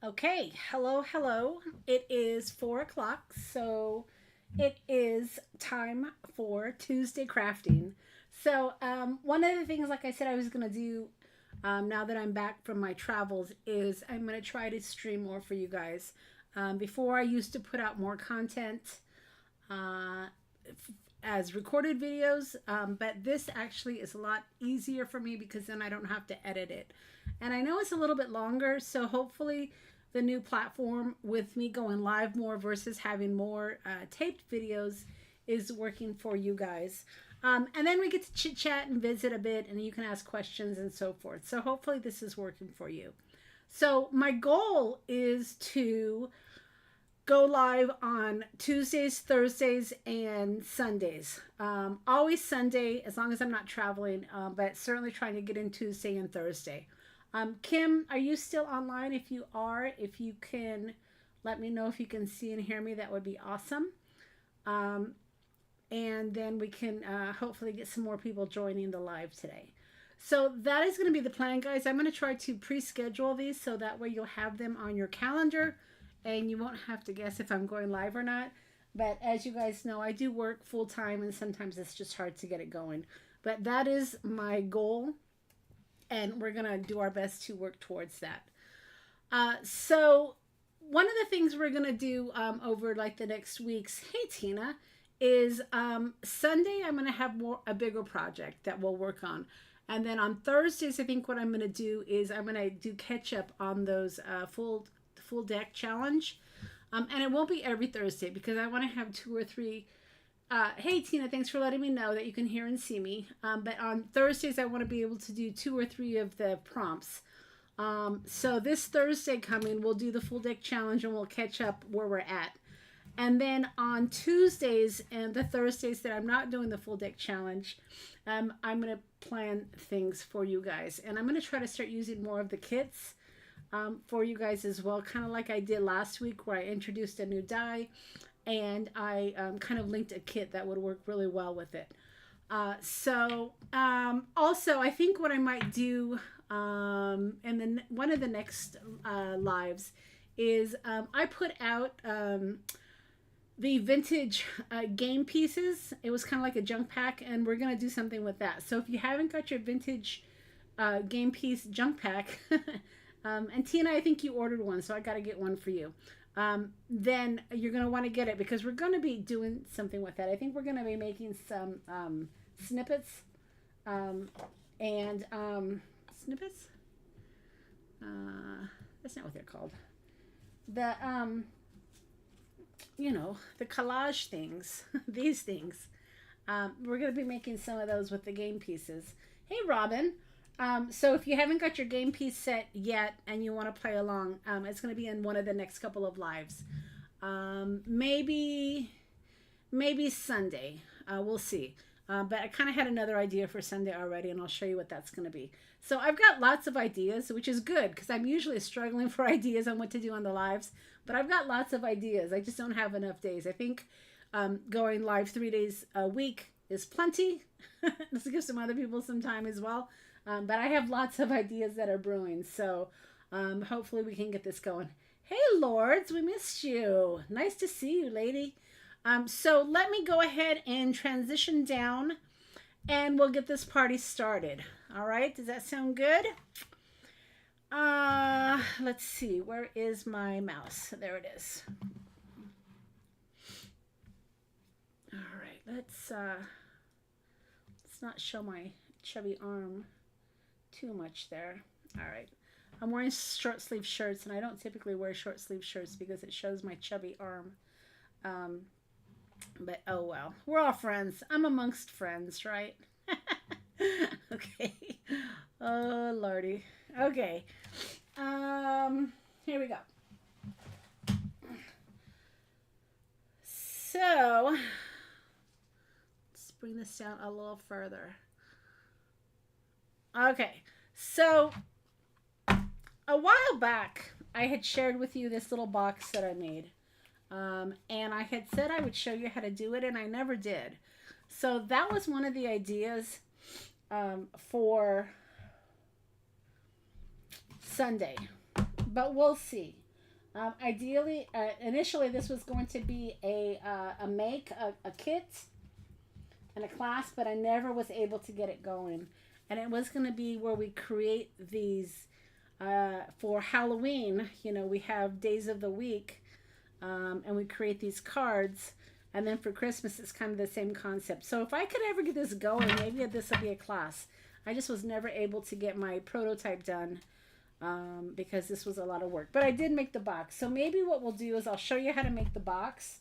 Okay, hello. It is 4 o'clock, so it is time for Tuesday crafting. One of the things, like I said, I was gonna do now that I'm back from my travels is I'm gonna try to stream more for you guys. Before I used to put out more content uh, as recorded videos, but this actually is a lot easier for me because then I don't have to edit it. And I know it's a little bit longer, so hopefully the new platform with me going live more versus having more taped videos is working for you guys. And then we get to chit chat and visit a bit, and you can ask questions and so forth. So hopefully this is working for you. So my goal is to go live on Tuesdays, Thursdays, and Sundays. Always Sunday, as long as I'm not traveling, but certainly trying to get in Tuesday and Thursday. Kim, are you still online? If you are, if you can let me know if you can see and hear me, that would be awesome. Um, and then we can hopefully get some more people joining the live today. So that is going to be the plan, guys. I'm going to try to pre-schedule these so that way you'll have them on your calendar and you won't have to guess if I'm going live or not. But as you guys know, I do work full time and sometimes it's just hard to get it going. But that is my goal, and we're going to do our best to work towards that. So one of the things we're going to do over like the next weeks, hey Tina, is Sunday I'm going to have a bigger project that we'll work on. And then on Thursdays, I think what I'm going to do is I'm going to do catch up on those full deck challenge. And it won't be every Thursday because I want to have two or three. Hey Tina, thanks for letting me know that you can hear and see me. But on Thursdays, I want to be able to do two or three of the prompts. So this Thursday coming, we'll do the full deck challenge and we'll catch up where we're at. And then on Tuesdays and the Thursdays that I'm not doing the full deck challenge, I'm going to plan things for you guys. And I'm going to try to start using more of the kits for you guys as well, kind of like I did last week where I introduced a new die and I kind of linked a kit that would work really well with it. Also, I think what I might do in one of the next lives is I put out the vintage game pieces. It was kind of like a junk pack, and we're going to do something with that. So if you haven't got your vintage game piece junk pack, and Tina, I think you ordered one, so I got to get one for you. Then you're going to want to get it because we're going to be doing something with that. I think we're going to be making some snippets and snippets. That's not what they're called. The the collage things, these things. We're going to be making some of those with the game pieces. Hey, Robin. So if you haven't got your game piece set yet and you want to play along, it's going to be in one of the next couple of lives. Maybe Sunday. We'll see. But I kind of had another idea for Sunday already, and I'll show you what that's going to be. So I've got lots of ideas, which is good because I'm usually struggling for ideas on what to do on the lives. But I've got lots of ideas. I just don't have enough days. I think going live 3 days a week is plenty. Let's give some other people some time as well. But I have lots of ideas that are brewing. So hopefully we can get this going. Hey, Lords, we missed you. Nice to see you, lady. So let me go ahead and transition down and we'll get this party started. All right, does that sound good? Let's see, where is my mouse? There it is. All right, let's not show my chubby arm too much there. All right, I'm wearing short sleeve shirts and I don't typically wear short sleeve shirts because it shows my chubby arm. But oh well, we're all friends. I'm amongst friends, right? Okay. Oh lordy. Okay. Here we go. So let's bring this down a little further. Okay. So a while back, I had shared with you this little box that I made. And I had said I would show you how to do it, and I never did. So that was one of the ideas for Sunday. But we'll see. Ideally, initially this was going to be a kit and a class, but I never was able to get it going. And it was going to be where we create these for Halloween. You know, we have days of the week, and we create these cards. And then for Christmas, it's kind of the same concept. So if I could ever get this going, maybe this will be a class. I just was never able to get my prototype done because this was a lot of work. But I did make the box. So maybe what we'll do is I'll show you how to make the box.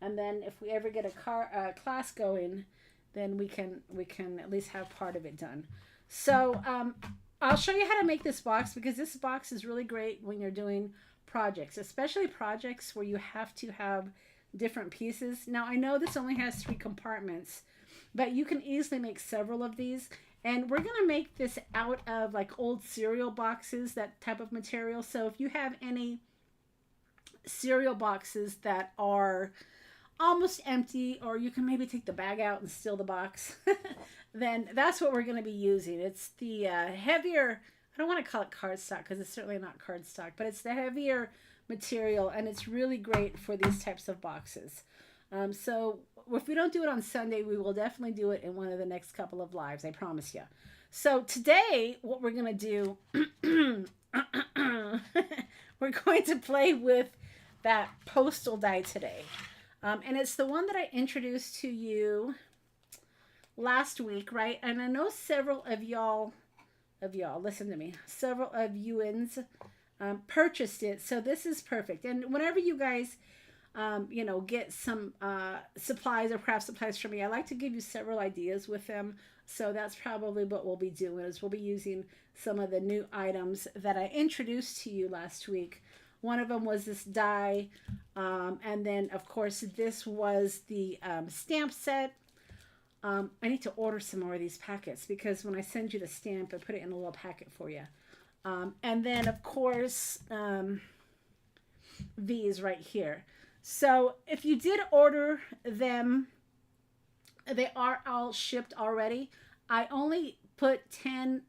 And then if we ever get a class going, then we can at least have part of it done. So I'll show you how to make this box, because this box is really great when you're doing projects, especially projects where you have to have different pieces. Now I know this only has 3 compartments, but you can easily make several of these. And we're gonna make this out of like old cereal boxes, that type of material. So if you have any cereal boxes that are almost empty, or you can maybe take the bag out and steal the box, then that's what we're going to be using. It's the heavier, I don't want to call it cardstock because it's certainly not cardstock, but it's the heavier material, and it's really great for these types of boxes. So if we don't do it on Sunday, we will definitely do it in one of the next couple of lives, I promise you. So today, what we're going to do, we're going to play with that postal die today. And it's the one that I introduced to you last week, right? And I know several of y'all, listen to me, several of you-ins purchased it. So this is perfect. And whenever you guys, you know, get some supplies or craft supplies from me, I like to give you several ideas with them. So that's probably what we'll be doing, is we'll be using some of the new items that I introduced to you last week. One of them was this die, and then of course this was the stamp set. I need to order some more of these packets, because when I send you the stamp, I put it in a little packet for you. And then of course these right here. So if you did order them, they are all shipped already. I only put 10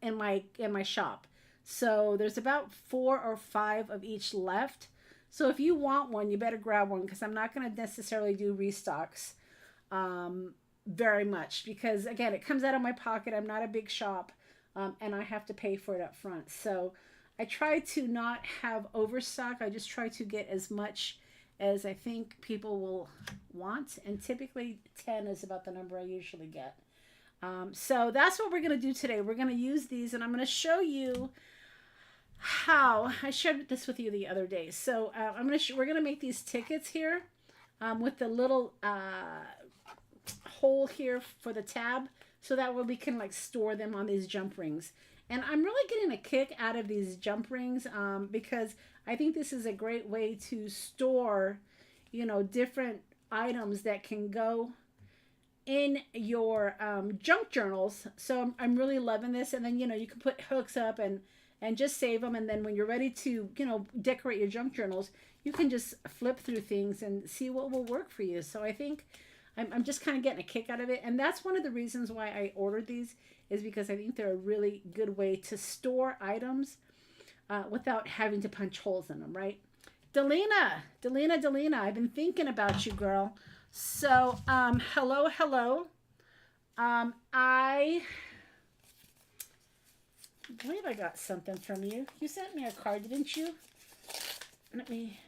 in my shop. So there's about 4 or 5 of each left. So if you want one, you better grab one, because I'm not going to necessarily do restocks very much, because again, it comes out of my pocket. I'm not a big shop, and I have to pay for it up front. So I try to not have overstock. I just try to get as much as I think people will want, and typically 10 is about the number I usually get. So that's what we're going to do today. We're going to use these, and I'm going to show you how I shared this with you the other day. So we're gonna make these tickets here with the little hole here for the tab, so that way we can like store them on these jump rings. And I'm really getting a kick out of these jump rings because I think this is a great way to store, you know, different items that can go in your junk journals. So I'm really loving this. And then, you know, you can put hooks up and just save them. And then when you're ready to, you know, decorate your junk journals, you can just flip through things and see what will work for you. So I think I'm just kind of getting a kick out of it. And that's one of the reasons why I ordered these, is because I think they're a really good way to store items without having to punch holes in them, right? Delina, I've been thinking about you, girl. So, hello. I believe I got something from you. You sent me a card, didn't you? Let me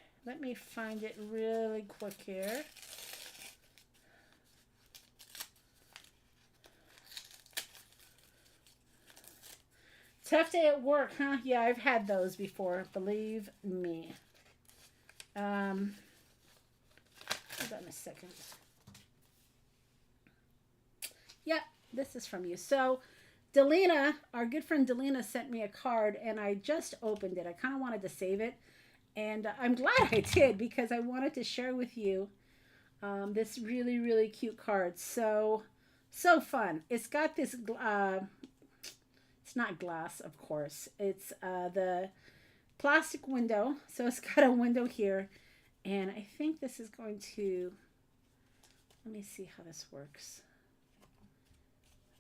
find it really quick here. Tough day at work, huh? Yeah, I've had those before, believe me. Hold on a second. Yeah, this is from you. So, Delina, our good friend Delina, sent me a card, and I just opened it. I kind of wanted to save it, and I'm glad I did, because I wanted to share with you this really, really cute card. So fun. It's got this, it's not glass, of course. It's the plastic window. So it's got a window here, and I think this is going to, let me see how this works.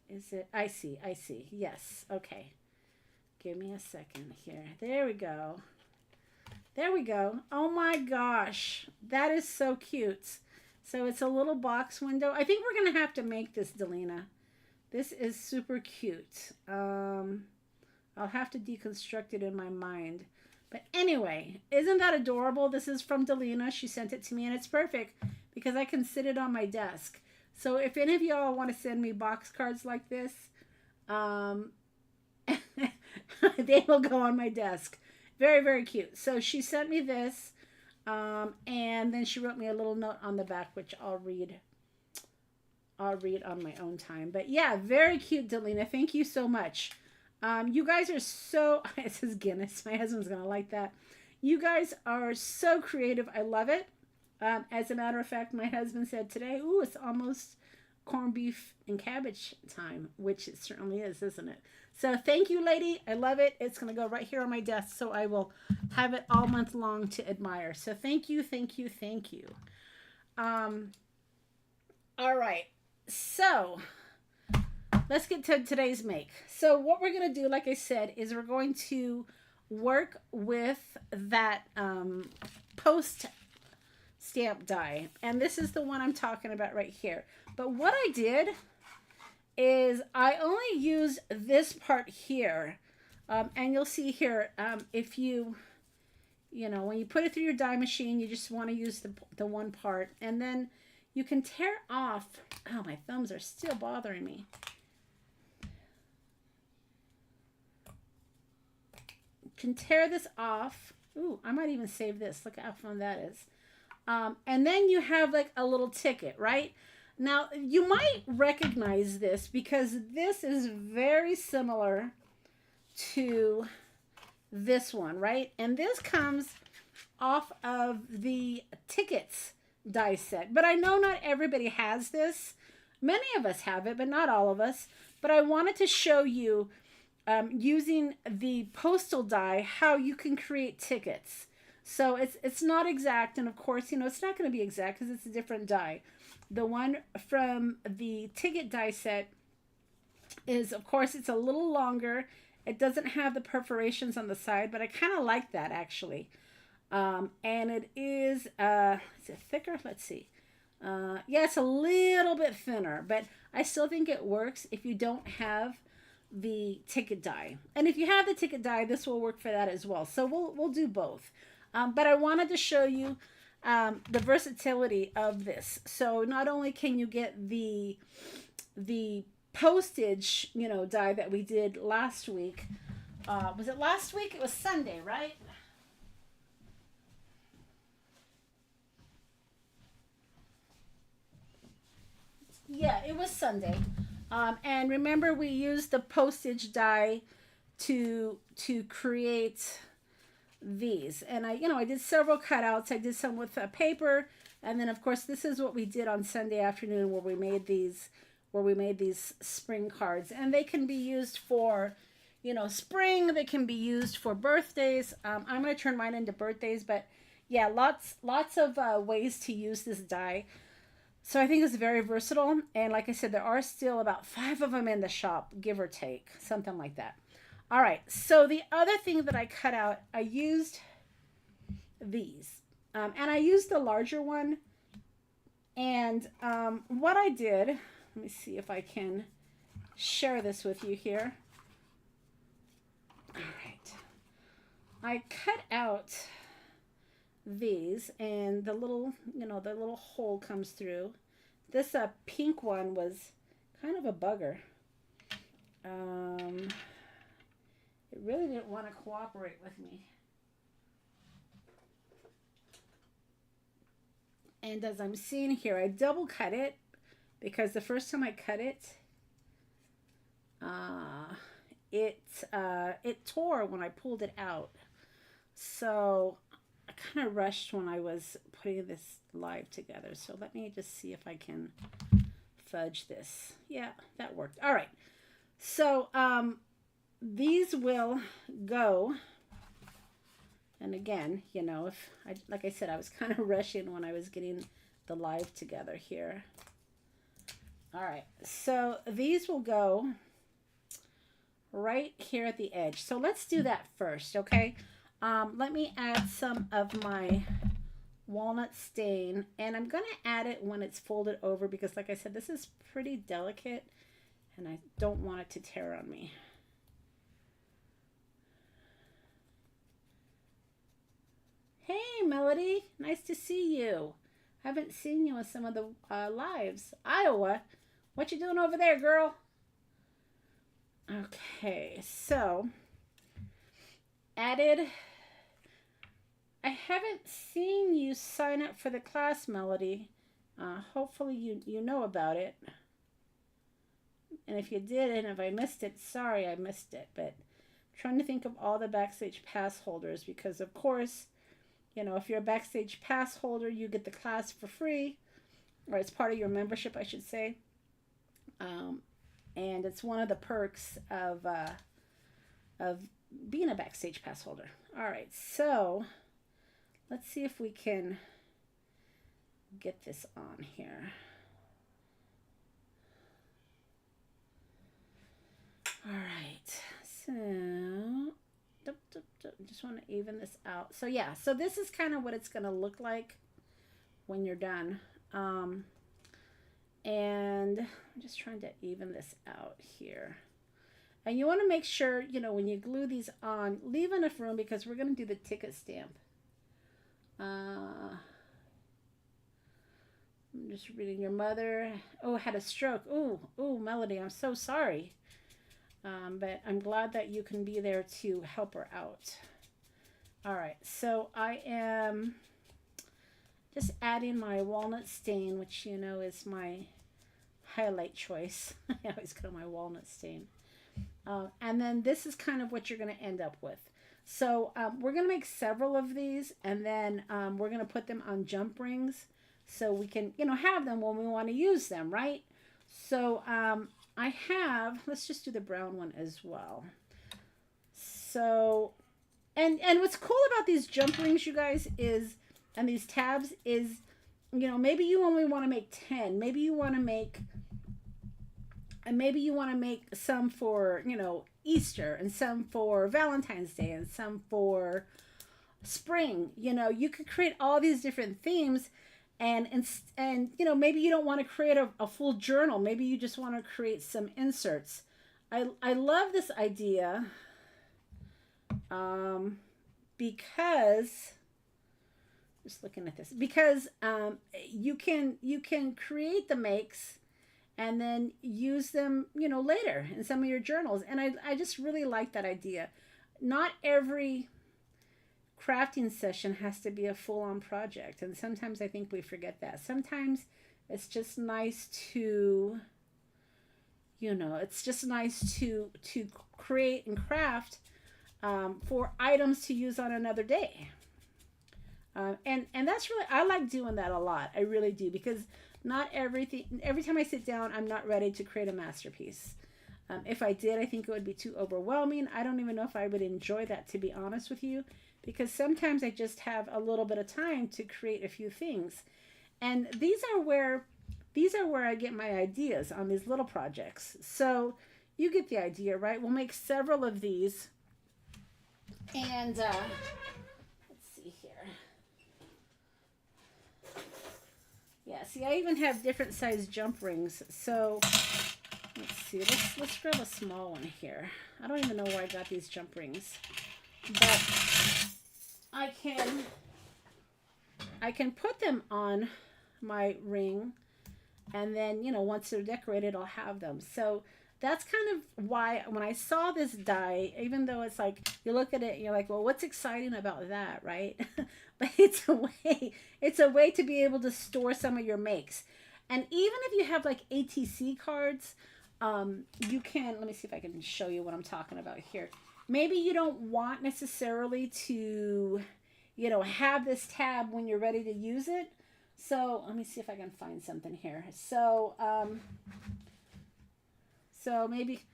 Is it? I see. Yes. Okay. Give me a second here. There we go. There we go. Oh my gosh. That is so cute. So it's a little box window. I think we're going to have to make this, Delina. This is super cute. I'll have to deconstruct it in my mind. But anyway, isn't that adorable? This is from Delina. She sent it to me, and it's perfect because I can sit it on my desk. So if any of y'all want to send me box cards like this, they will go on my desk. Very, very cute. So she sent me this, and then she wrote me a little note on the back, which I'll read on my own time. But yeah, very cute, Delina. Thank you so much. You guys are so, it says Guinness. My husband's going to like that. You guys are so creative. I love it. As a matter of fact, my husband said today, ooh, it's almost corned beef and cabbage time, which it certainly is, isn't it? So thank you, lady. I love it. It's going to go right here on my desk, so I will have it all month long to admire. So thank you, thank you, thank you. All right. So let's get to today's make. So what we're going to do, like I said, is we're going to work with that post stamp die. And this is the one I'm talking about right here. But what I did is I only used this part here. And you'll see here, if you know, when you put it through your die machine, you just want to use the one part. And then you can tear off, oh, my thumbs are still bothering me. You can tear this off. Ooh, I might even save this. Look how fun that is. And then you have like a little ticket, right? Now, you might recognize this because this is very similar to this one, right? And this comes off of the tickets die set. But I know not everybody has this. Many of us have it, but not all of us. But I wanted to show you, using the postal die, how you can create tickets. So it's not exact, and of course, you know, it's not going to be exact because it's a different die. The one from the ticket die set is, of course, it's a little longer. It doesn't have the perforations on the side, but I kind of like that, actually. And it is it thicker? Let's see. Yeah, it's a little bit thinner, but I still think it works if you don't have the ticket die. And if you have the ticket die, this will work for that as well. So we'll do both. But I wanted to show you the versatility of this. So not only can you get the postage, you know, die that we did last week. Was it last week? It was Sunday, right? Yeah, it was Sunday. And remember, we used the postage die to create these. And I did several cutouts. I did some with paper, and then of course this is what we did on Sunday afternoon, where we made these spring cards. And they can be used for, you know, spring. They can be used for birthdays. I'm going to turn mine into birthdays, but yeah, lots of ways to use this die. So I think it's very versatile. And like I said, there are still about 5 of them in the shop, give or take, something like that. All right, so the other thing that I cut out, I used these. And I used the larger one. And what I did, let me see if I can share this with you here. All right. I cut out these, and the little, the little hole comes through. This pink one was kind of a bugger. It really didn't want to cooperate with me. And as I'm seeing here, I double cut it because the first time I cut it, it tore when I pulled it out. So I kind of rushed when I was putting this live together. So let me just see if I can fudge this. Yeah, that worked. All right. So these will go. And again, like I said, I was kind of rushing when I was getting the live together here. All right. So these will go right here at the edge. So let's do that first, okay? let me add some of my walnut stain, and I'm going to add it when it's folded over because, like I said, this is pretty delicate and I don't want it to tear on me. Hey, Melody, nice to see you. Haven't seen you in some of the lives. Iowa, what you doing over there, girl? Okay, so added. I haven't seen you sign up for the class, Melody. Hopefully you know about it. And if you did, and if I missed it, sorry I missed it. But I'm trying to think of all the Backstage Pass holders because, of course, you know, if you're a Backstage Pass holder, you get the class for free, or it's part of your membership, I should say. And it's one of the perks of being a Backstage Pass holder. All right, so let's see if we can get this on here. All right, so just want to even this out. So yeah, so this is kind of what it's going to look like when you're done. And I'm just trying to even this out here. And you want to make sure, you know, when you glue these on, leave enough room because we're going to do the ticket stamp. I'm just reading your mother. Oh, had a stroke. Oh, Melody, I'm so sorry. But I'm glad that you can be there to help her out. All right, so I am just adding my walnut stain, which you know is my highlight choice. I always go my walnut stain. And then this is kind of what you're going to end up with. So we're going to make several of these, and then we're going to put them on jump rings so we can, you know, have them when we want to use them, right? So I have, let's just do the brown one as well. So, and what's cool about these jump rings, you guys, is, and these tabs is, you know, maybe you only want to make 10. Maybe you want to make, and maybe you want to make some for, you know, Easter, and some for Valentine's Day, and some for spring. You know, you could create all these different themes. And you know, maybe you don't want to create a full journal. Maybe you just want to create some inserts. I love this idea because, just looking at this, because you can create the makes and then use them, you know, later in some of your journals. And I just really like that idea. Not every crafting session has to be a full-on project, and sometimes I think we forget that. Sometimes it's just nice to, you know, it's just nice to create and craft for items to use on another day. And that's really, I like doing that a lot. I really do, because not everything, every time I sit down, I'm not ready to create a masterpiece. If I did, I think it would be too overwhelming. I don't even know if I would enjoy that, to be honest with you, because sometimes I just have a little bit of time to create a few things. And these are where I get my ideas on these little projects. So you get the idea, right? We'll make several of these. And let's see here. Yeah, see, I even have different size jump rings. So let's see, let's grab a small one here. I don't even know where I got these jump rings, but I can put them on my ring, and then, you know, once they're decorated, I'll have them. So that's kind of why when I saw this die, even though it's like, you look at it and you're like, well, what's exciting about that, right? But it's a way to be able to store some of your makes. And even if you have like ATC cards, you can, let me see if I can show you what I'm talking about here. Maybe you don't want necessarily to, you know, have this tab when you're ready to use it. So let me see if I can find something here. So, so maybe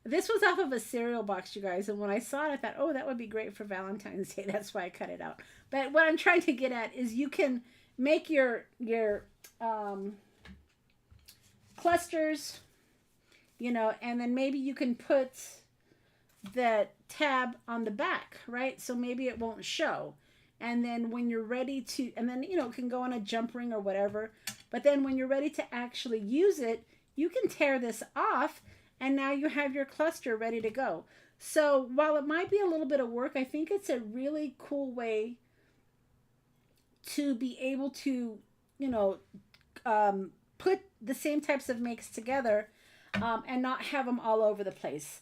this was off of a cereal box, you guys. And when I saw it, I thought, oh, that would be great for Valentine's Day. That's why I cut it out. But what I'm trying to get at is you can make your clusters, you know, and then maybe you can put that tab on the back, right? So maybe it won't show. And then when you're ready to, and then, you know, it can go on a jump ring or whatever. But then when you're ready to actually use it, you can tear this off and now you have your cluster ready to go. So while it might be a little bit of work, I think it's a really cool way to be able to, you know, put the same types of makes together and not have them all over the place.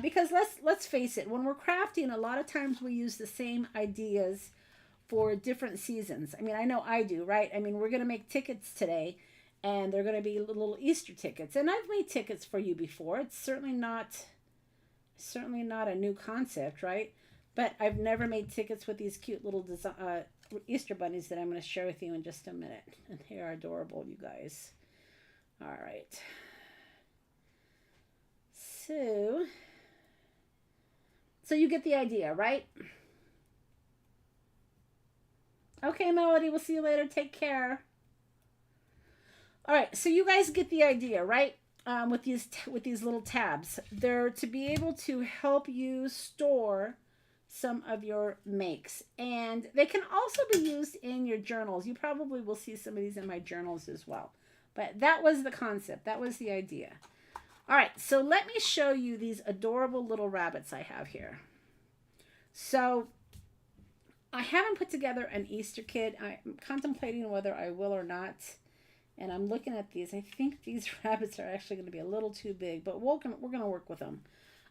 Because let's face it, when we're crafting, a lot of times we use the same ideas for different seasons. I mean, I know I do, right? I mean, we're going to make tickets today, and they're going to be little Easter tickets. And I've made tickets for you before. It's certainly not a new concept, right? But I've never made tickets with these cute little Easter bunnies that I'm going to share with you in just a minute. And they are adorable, you guys. All right. So you get the idea, right? Okay, Melody, we'll see you later. Take care. All right, so you guys get the idea, right? With these little tabs, they're to be able to help you store some of your makes, and they can also be used in your journals. You probably will see some of these in my journals as well. But that was the concept. That was the idea. All right, so let me show you these adorable little rabbits I have here. So I haven't put together an Easter kit. I'm contemplating whether I will or not. And I'm looking at these. I think these rabbits are actually going to be a little too big, but we're going to work with them.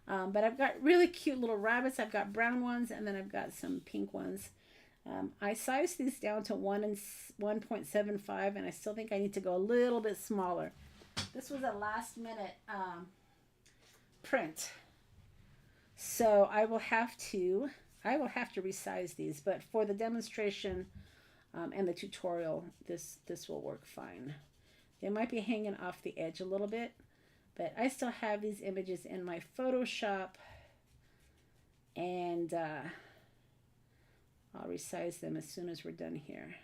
But I've got really cute little rabbits. I've got brown ones, and then I've got some pink ones. I sized these down to 1 and 1.75, and I still think I need to go a little bit smaller. This was a last minute print. So I will have to resize these, but for the demonstration and the tutorial, this will work fine. They might be hanging off the edge a little bit, but I still have these images in my Photoshop, and I'll resize them as soon as we're done here.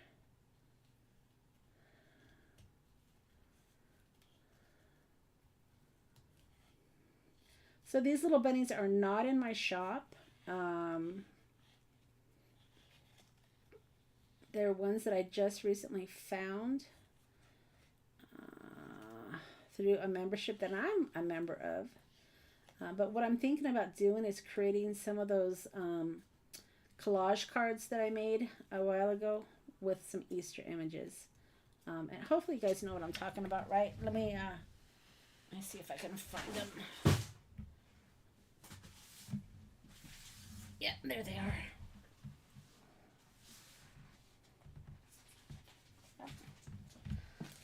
So these little bunnies are not in my shop. They're ones that I just recently found through a membership that I'm a member of. But what I'm thinking about doing is creating some of those collage cards that I made a while ago with some Easter images. And hopefully you guys know what I'm talking about, right? Let me see if I can find them. Yeah, there they are.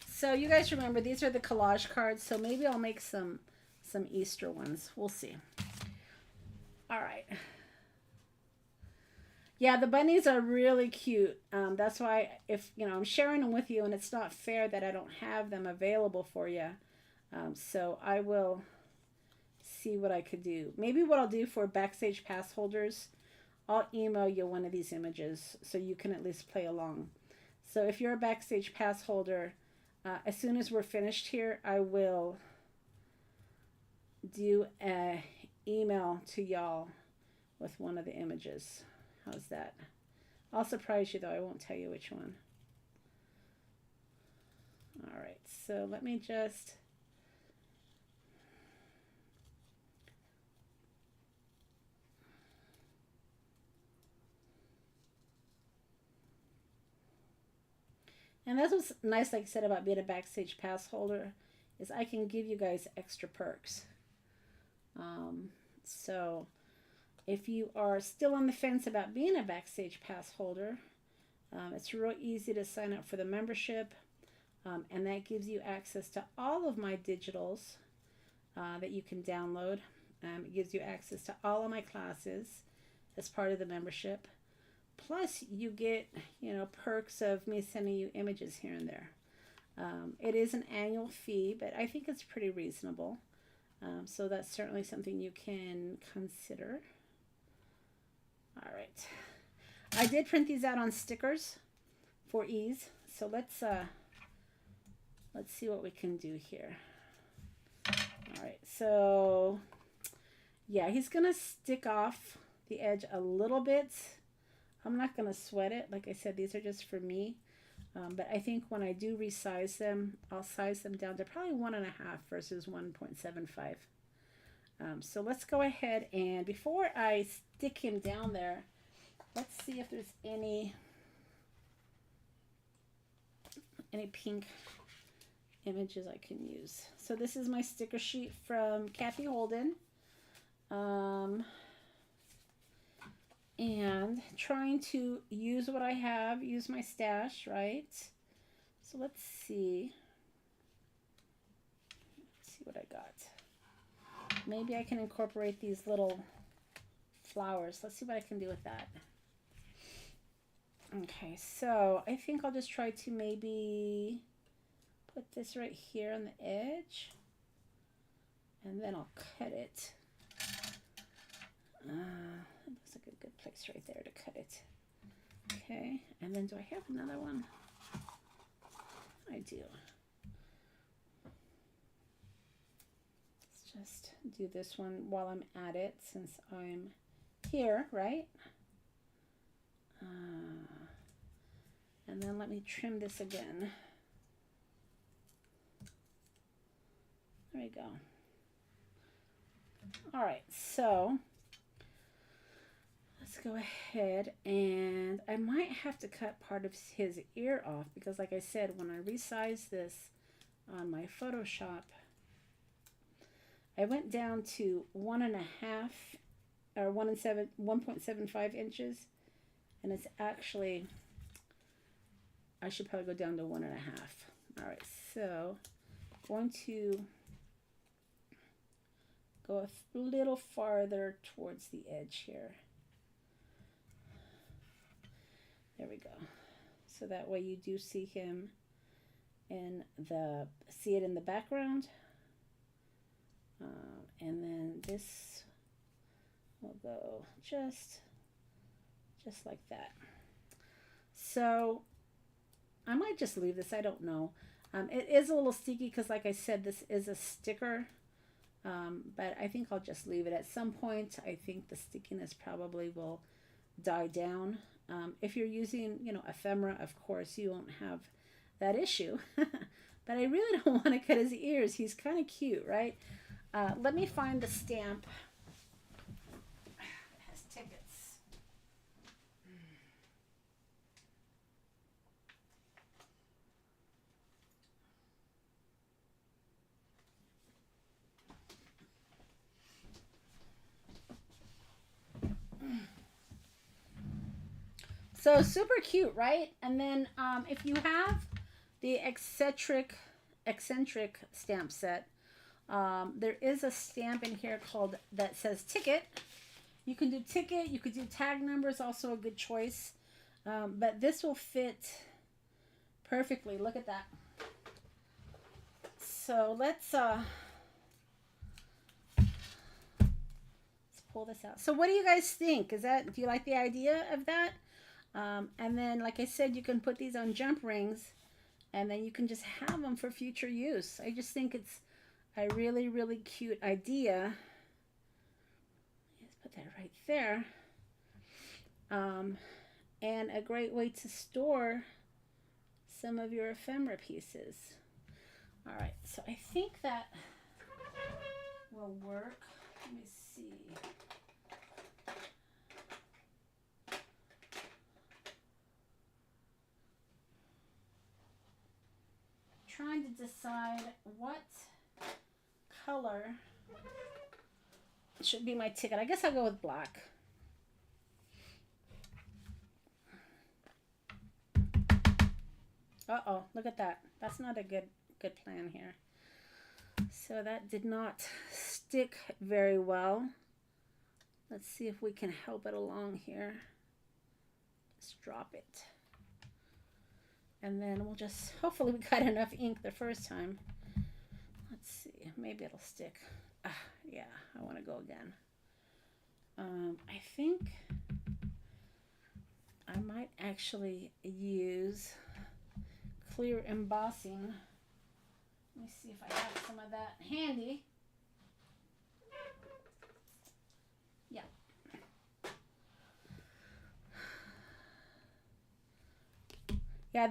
So you guys remember, these are the collage cards, so maybe I'll make some Easter ones. We'll see. All right. Yeah, the bunnies are really cute. That's why, if you know, I'm sharing them with you, and it's not fair that I don't have them available for you. So I will see what I could do. Maybe what I'll do for Backstage Pass holders, I'll email you one of these images so you can at least play along. So if you're a Backstage Pass holder, as soon as we're finished here, I will do an email to y'all with one of the images. How's that? I'll surprise you though. I won't tell you which one. All right, so let me just... And that's what's nice, like I said, about being a Backstage Pass holder, is I can give you guys extra perks. So if you are still on the fence about being a Backstage Pass holder, it's real easy to sign up for the membership, and that gives you access to all of my digitals that you can download. It gives you access to all of my classes as part of the membership. Plus, you get, you know, perks of me sending you images here and there. It is an annual fee, but I think it's pretty reasonable. So that's certainly something you can consider. All right. I did print these out on stickers for ease. So let's see what we can do here. All right. So Yeah, he's gonna stick off the edge a little bit. I'm not gonna sweat it. Like I said, these are just for me. But I think when I do resize them, I'll size them down to probably 1.5 versus 1.75. So let's go ahead, and before I stick him down there, let's see if there's any pink images I can use. So this is my sticker sheet from Kathy Holden. And trying to use what I have, use my stash, right? So let's see. Let's see what I got. Maybe I can incorporate these little flowers. Let's see what I can do with that. Okay, so I think I'll just try to maybe put this right here on the edge. And then I'll cut it. It looks like a good place right there to cut it. Okay, and then do I have another one? I do. Let's just do this one while I'm at it, since I'm here, right? And then let me trim this again. There we go. All right, so let's go ahead, and I might have to cut part of his ear off because, like I said, when I resize this on my Photoshop, I went down to 1.5 or 1.75 inches, and it's actually, I should probably go down to 1.5. All right, so I'm going to go a little farther towards the edge here. There we go. So that way you do see him in the, see it in the background. And then this will go just like that. So I might just leave this, I don't know. It is a little sticky because, like I said, this is a sticker. But I think I'll just leave it. At some point, I think the stickiness probably will die down. If you're using, you know, ephemera, of course, you won't have that issue. But I really don't want to cut his ears. He's kind of cute, right? Let me find the stamp. It has tickets. So super cute, right? And then if you have the eccentric stamp set, there is a stamp in here called that says ticket. You can do ticket, you could do tag numbers, also a good choice. But this will fit perfectly. Look at that. So let's pull this out. So what do you guys think? Do you like the idea of that? And then, like I said, you can put these on jump rings, and then you can just have them for future use. I just think it's a really, really cute idea. Let's put that right there. And a great way to store some of your ephemera pieces. All right, so I think that will work. Let me see. Trying to decide what color should be my ticket. I guess I'll go with black. Uh-oh, look at that. That's not a good plan here. So that did not stick very well. Let's see if we can help it along here. Just drop it. And then we'll just, hopefully we got enough ink the first time. Let's see, maybe it'll stick. Yeah, I want to go again. I think I might actually use clear embossing. Let me see if I have some of that handy. Yeah,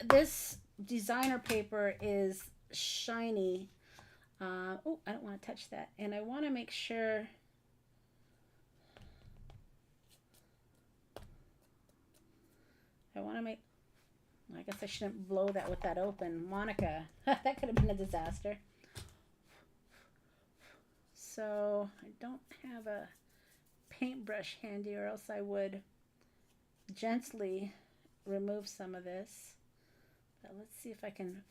this designer paper is shiny. Oh, I don't want to touch that. And I want to make sure. I guess I shouldn't blow that with that open. Monica, that could have been a disaster. So I don't have a paintbrush handy, or else I would gently remove some of this. But let's see if I can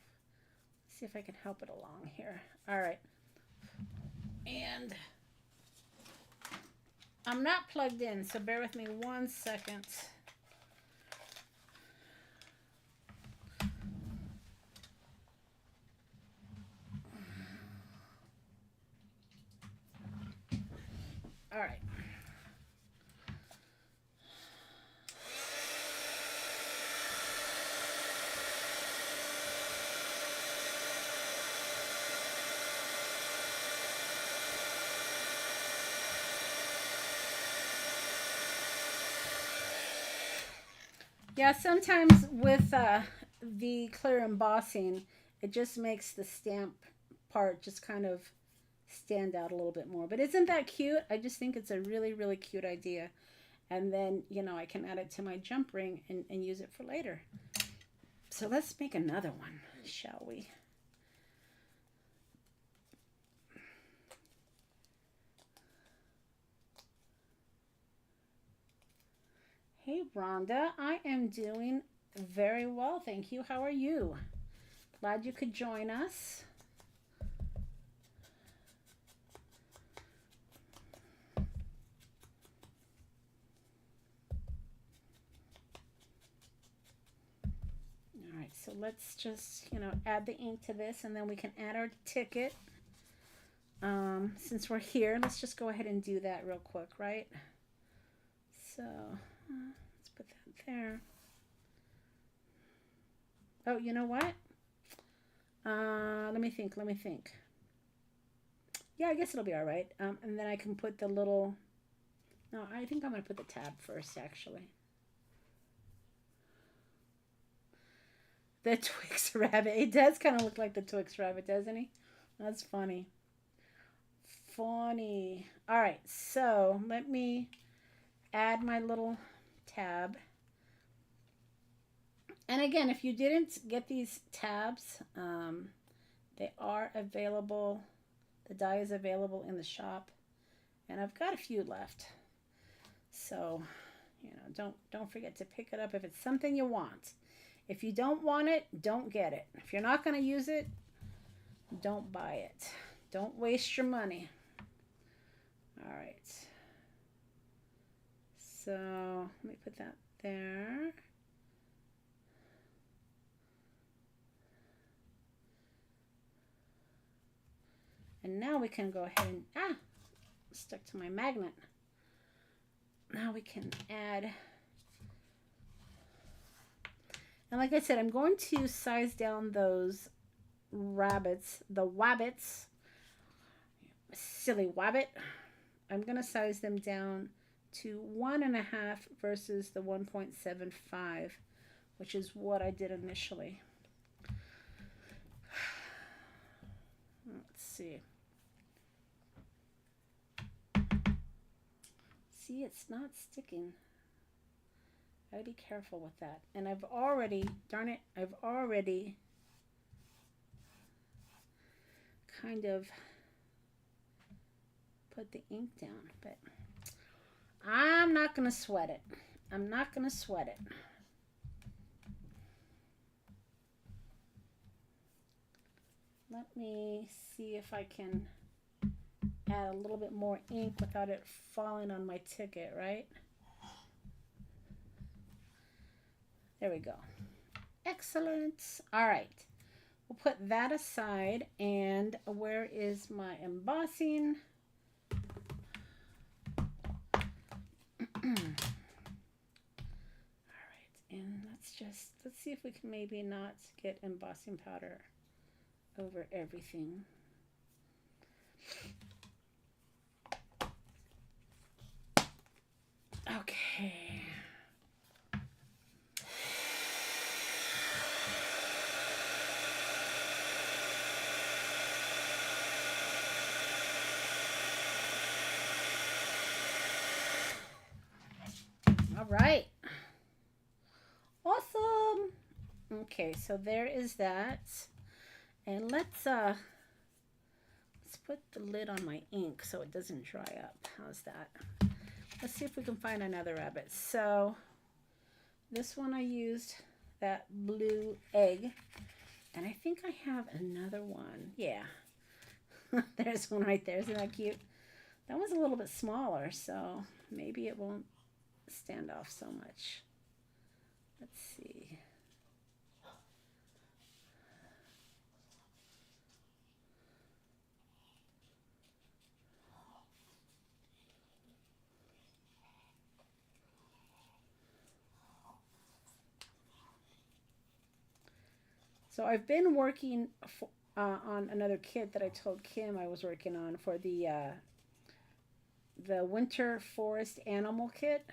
help it along here. All right. And I'm not plugged in, so bear with me 1 second. All right. Yeah, sometimes with the clear embossing, it just makes the stamp part just kind of stand out a little bit more. But isn't that cute? I just think it's a really, really cute idea. And then, you know, I can add it to my jump ring and use it for later. So let's make another one, shall we? Hey, Rhonda, I am doing very well, thank you. How are you? Glad you could join us. All right, so let's just, you know, add the ink to this, and then we can add our ticket. Since we're here, let's just go ahead and do that real quick, right? So let's put that there. Oh, you know what? Let me think. Yeah, I guess it'll be all right. And then I can put the little, no, I think I'm going to put the tab first, actually. The Twix rabbit. It does kind of look like the Twix rabbit, doesn't he? That's funny. Funny. All right, so let me add my little tab. And again, if you didn't get these tabs, they are available. The die is available in the shop, and I've got a few left. So, you know, don't forget to pick it up if it's something you want. If you don't want it, don't get it. If you're not going to use it, don't buy it. Don't waste your money. All right. So let me put that there. And now we can go ahead and, stuck to my magnet. Now we can add, and like I said, I'm going to size down those rabbits, the wabbits, silly wabbit. I'm going to size them down to 1.5 versus the 1.75, which is what I did initially. Let's see. See, it's not sticking. I'd be careful with that. And I've already, darn it, I've already kind of put the ink down, but I'm not going to sweat it. I'm not going to sweat it. Let me see if I can add a little bit more ink without it falling on my ticket, right? There we go. Excellent. All right. We'll put that aside. And where is my embossing? All right. And let's see if we can maybe not get embossing powder over everything. Okay. right. Awesome. Okay, so there is that. And let's put the lid on my ink so it doesn't dry up. How's that? Let's see if we can find another rabbit. So this one I used that blue egg. And I think I have another one. Yeah. There's one right there. Isn't that cute? That one's a little bit smaller, so maybe it won't stand off so much. Let's see. So I've been working on another kit that I told Kim I was working on for the winter forest animal kit.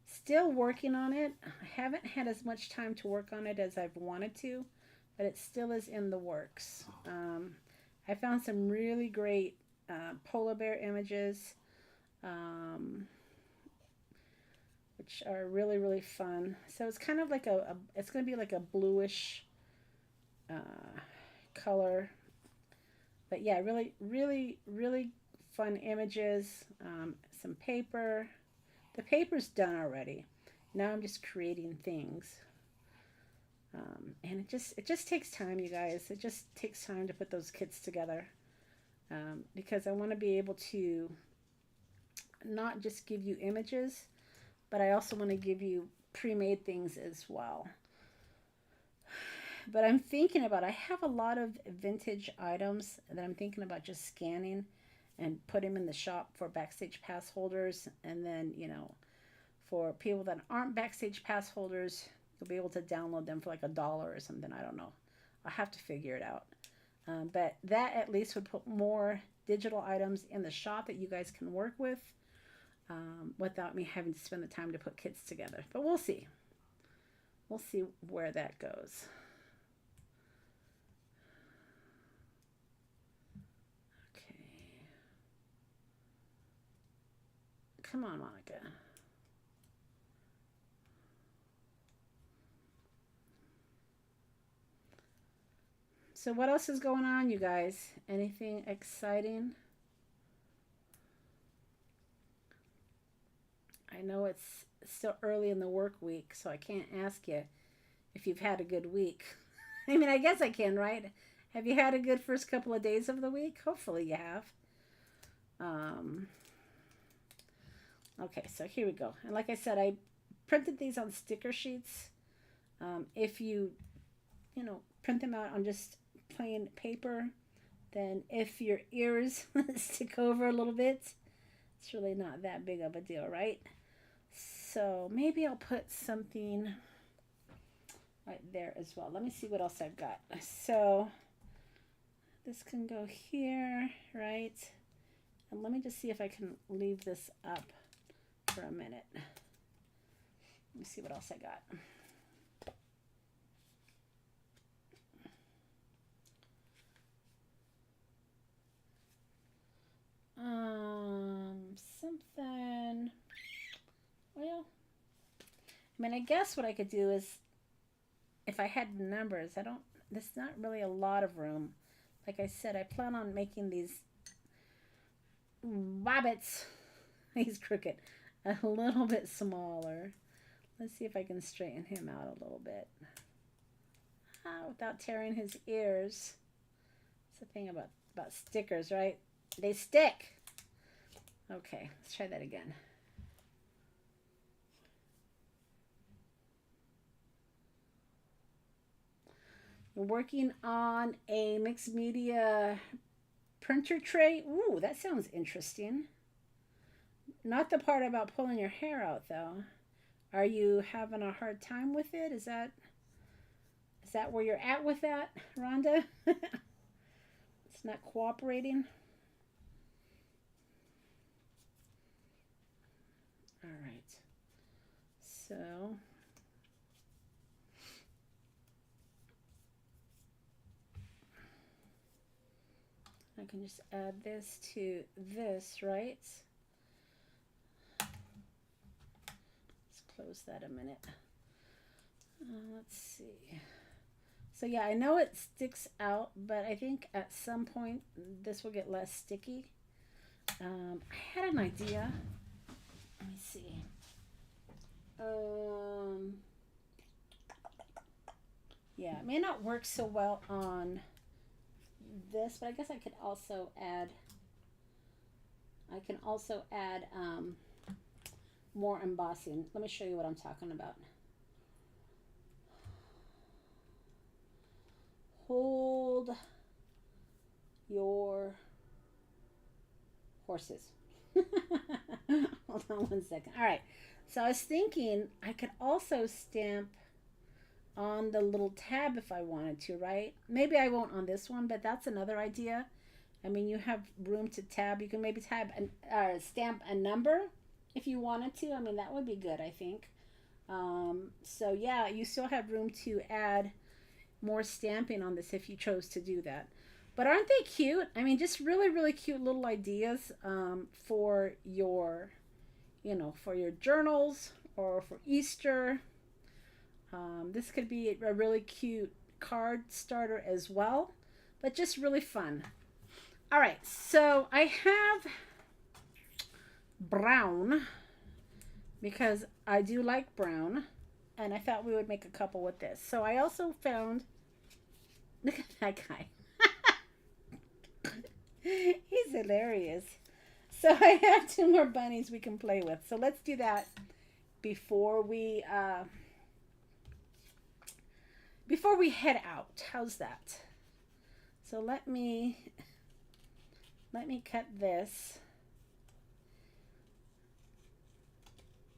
Still working on it. I haven't had as much time to work on it as I've wanted to, but it still is in the works. I found some really great polar bear images, which are really, really fun. So it's kind of like it's going to be like a bluish color. But yeah, really, really, really fun images. Some paper. The paper's done already. Now I'm just creating things. And it just takes time, you guys. It just takes time to put those kits together. Because I want to be able to not just give you images, but I also want to give you pre-made things as well. But I'm thinking about, I have a lot of vintage items that I'm thinking about just scanning and put them in the shop for Backstage Pass holders. And then, you know, for people that aren't Backstage Pass holders, you'll be able to download them for like $1 or something. I don't know. I'll have to figure it out. But that at least would put more digital items in the shop that you guys can work with without me having to spend the time to put kits together. But we'll see. We'll see where that goes. Come on, Monica. So what else is going on, you guys? Anything exciting? I know it's still early in the work week, so I can't ask you if you've had a good week. I mean, I guess I can, right? Have you had a good first couple of days of the week? Hopefully you have. Okay, so here we go. And like I said, I printed these on sticker sheets. If you print them out on just plain paper, then if your ears stick over a little bit, it's really not that big of a deal, right? So maybe I'll put something right there as well. Let me see what else I've got. So this can go here, right? And let me just see if I can leave this up for a minute. Let me see what else I got. Something. Well, I mean, I guess what I could do is, if I had numbers, there's not really a lot of room. Like I said, I plan on making these rabbits, he's crooked, a little bit smaller. Let's see if I can straighten him out a little bit. Without tearing his ears. That's the thing about stickers, right? They stick. Okay, let's try that again. We're working on a mixed media printer tray. Ooh, that sounds interesting. Not the part about pulling your hair out, though. Are you having a hard time with it? Is that where you're at with that, Rhonda? It's not cooperating. All right. So I can just add this to this, right? It's close that a minute. Let's see. So yeah, I know it sticks out, but I think at some point this will get less sticky. I had an idea. Let me see. Yeah, it may not work so well on this, but I guess I could also add. I can also add more embossing. Let me show you what I'm talking about. Hold your horses. Hold on one second. All right. So I was thinking I could also stamp on the little tab if I wanted to, right? Maybe I won't on this one, but that's another idea. I mean, you have room to tab. You can maybe stamp a number if you wanted to. I mean, that would be good, I think. So yeah, you still have room to add more stamping on this if you chose to do that. But aren't they cute? I mean, just really, really cute little ideas for your, for your journals or for Easter. This could be a really cute card starter as well, but just really fun. All right, so I have brown because I do like brown, and I thought we would make a couple with this. So I also found, look at that guy. He's hilarious. So I have 2 more bunnies we can play with. So let's do that before we head out. How's that? So let me cut this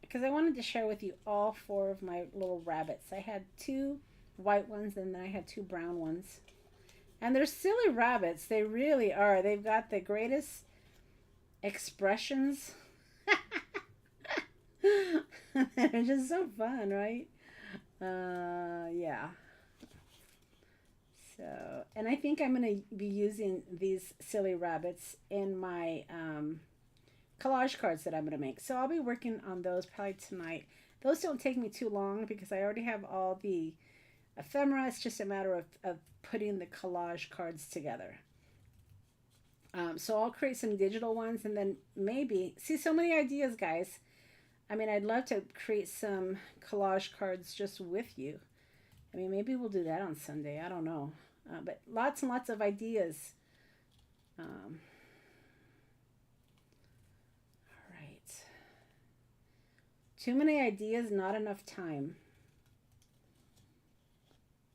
because I wanted to share with you all 4 of my little rabbits. I had 2 white ones and then I had 2 brown ones. And they're silly rabbits. They really are. They've got the greatest expressions. They're just so fun, right? Yeah. So, and I think I'm going to be using these silly rabbits in my collage cards that I'm going to make. So I'll be working on those probably tonight. Those don't take me too long because I already have all the ephemera. It's just a matter of putting the collage cards together. So I'll create some digital ones and then maybe, see, so many ideas, guys. I mean, I'd love to create some collage cards just with you. I mean, maybe we'll do that on Sunday. I don't know. But lots and lots of ideas. All right. Too many ideas, not enough time.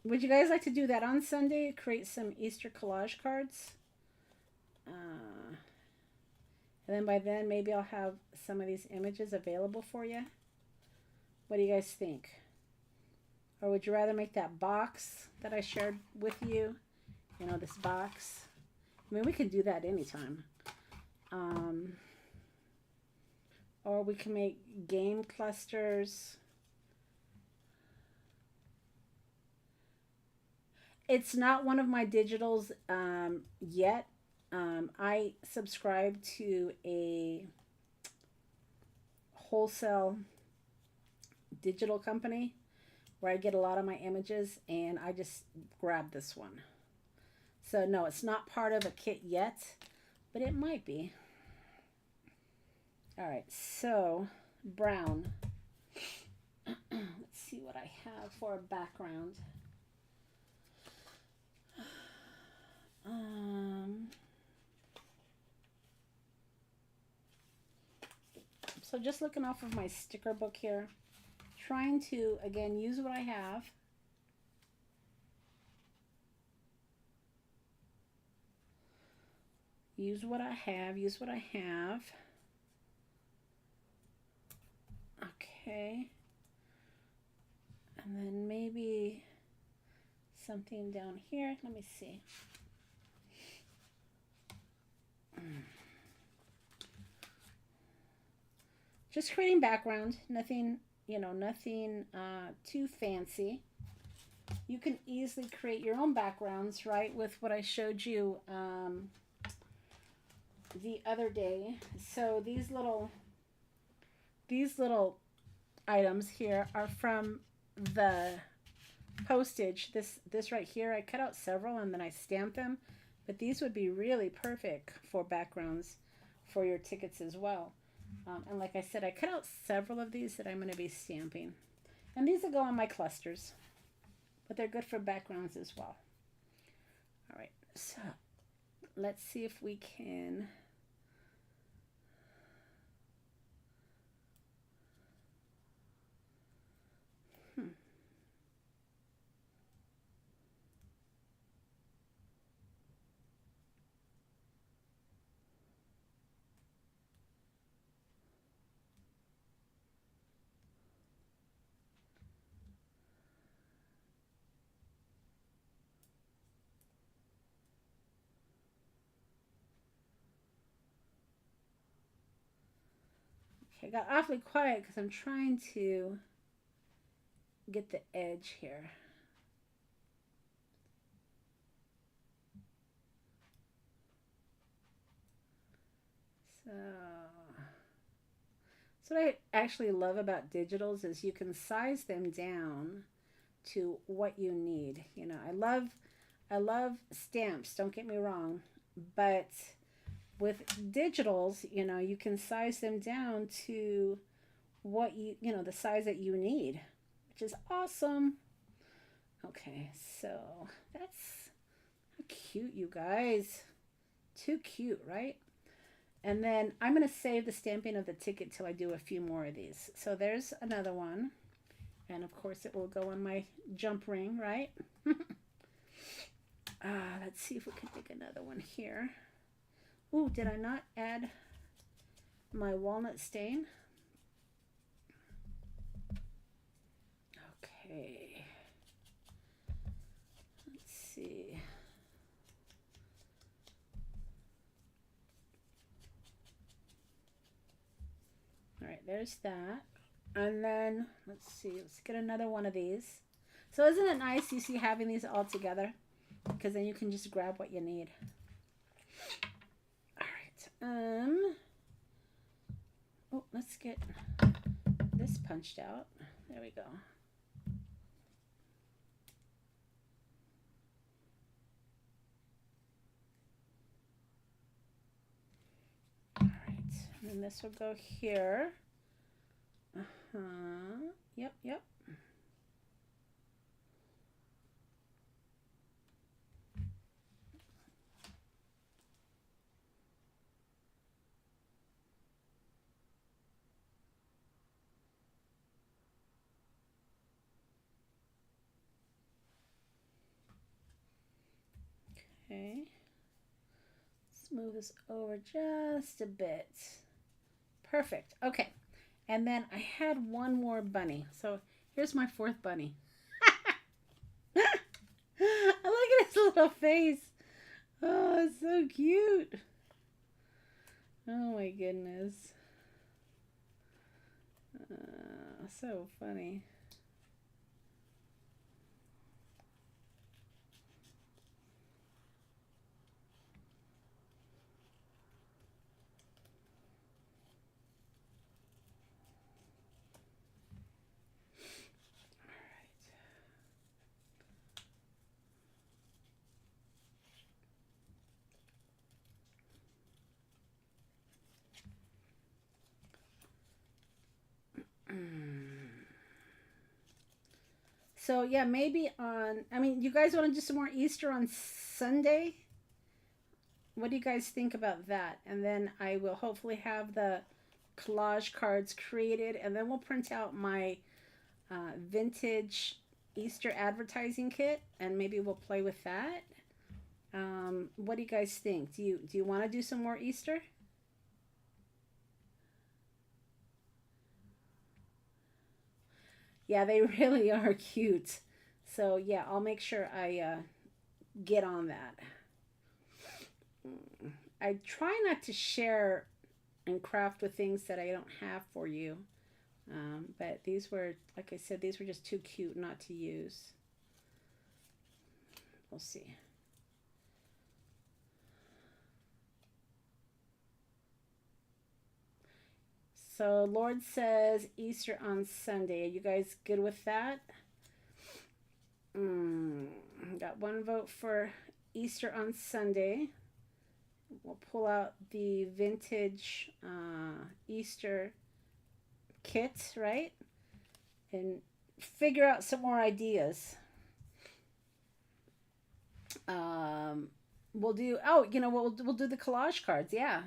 Would you guys like to do that on Sunday? Create some Easter collage cards? And then by then, maybe I'll have some of these images available for you. What do you guys think? Or would you rather make that box that I shared with you? You know, this box. I mean, we can do that anytime. Or we can make game clusters. It's not one of my digitals yet. I subscribe to a wholesale digital company where I get a lot of my images, and I just grabbed this one. So no, it's not part of a kit yet, but it might be. All right, so brown. Let's see what I have for a background. So just looking off of my sticker book here, trying to, again, use what I have. Use what I have, use what I have. Okay. And then maybe something down here. Let me see. Just creating background, nothing, nothing too fancy. You can easily create your own backgrounds, right, with what I showed you the other day. So these little items here are from the postage. This right here, I cut out several and then I stamped them. But these would be really perfect for backgrounds for your tickets as well. And like I said, I cut out several of these that I'm going to be stamping. And these will go on my clusters. But they're good for backgrounds as well. All right, so let's see if we can... Okay, I got awfully quiet because I'm trying to get the edge here. So what I actually love about digitals is you can size them down to what you need. You know, I love stamps, don't get me wrong, but with digitals, you know, you can size them down to what you know, the size that you need, which is awesome. Okay, so that's how cute, you guys. Too cute, right? And then I'm going to save the stamping of the ticket till I do a few more of these. So there's another one. And of course it will go on my jump ring, right? Let's see if we can make another one here. Ooh, did I not add my walnut stain? Okay. Let's see. All right, there's that. And then, let's see, let's get another one of these. So isn't it nice, you see, having these all together? Because then you can just grab what you need. All right. Oh, let's get this punched out. There we go. All right. And then this will go here. Yep, yep. Okay. Let's move this over just a bit. Perfect. Okay. And then I had one more bunny. So here's my fourth bunny. Look at his little face. Oh, it's so cute. Oh my goodness. So funny. So yeah, maybe on, I mean, you guys want to do some more Easter on Sunday? What do you guys think about that? And then I will hopefully have the collage cards created, and then we'll print out my vintage Easter advertising kit, and maybe we'll play with that. What do you guys think? Do you want to do some more Easter? Yeah, they really are cute. So yeah, I'll make sure I get on that. I try not to share and craft with things that I don't have for you. But these were, like I said, these were just too cute not to use. We'll see. So Lord says Easter on Sunday. Are you guys good with that? Got one vote for Easter on Sunday. We'll pull out the vintage Easter kit, right? And figure out some more ideas. We'll do, oh, you know, we'll do the collage cards, yeah.